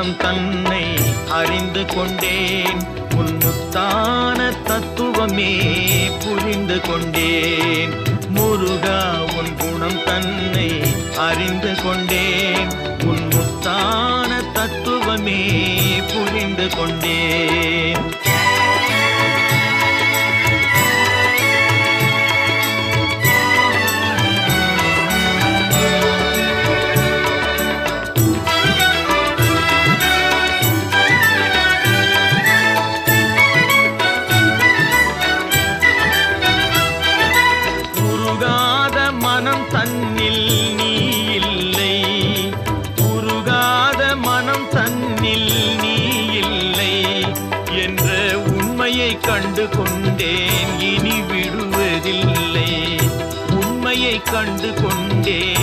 குணம் தன்னை அறிந்து கொண்டேன். உன் முத்தான தத்துவமே புரிந்து கொண்டேன். முருகா உன் குணம் தன்னை அறிந்து கொண்டேன். உன் முத்தான தத்துவமே புரிந்து கொண்டேன். மனம் தன்னில் நீ இல்லை, உருகாத மனம் தன்னில் நீ இல்லை என்ற உண்மையை கண்டு கொண்டேன். இனி விடுவதில்லை, உண்மையை கண்டு கொண்டேன்.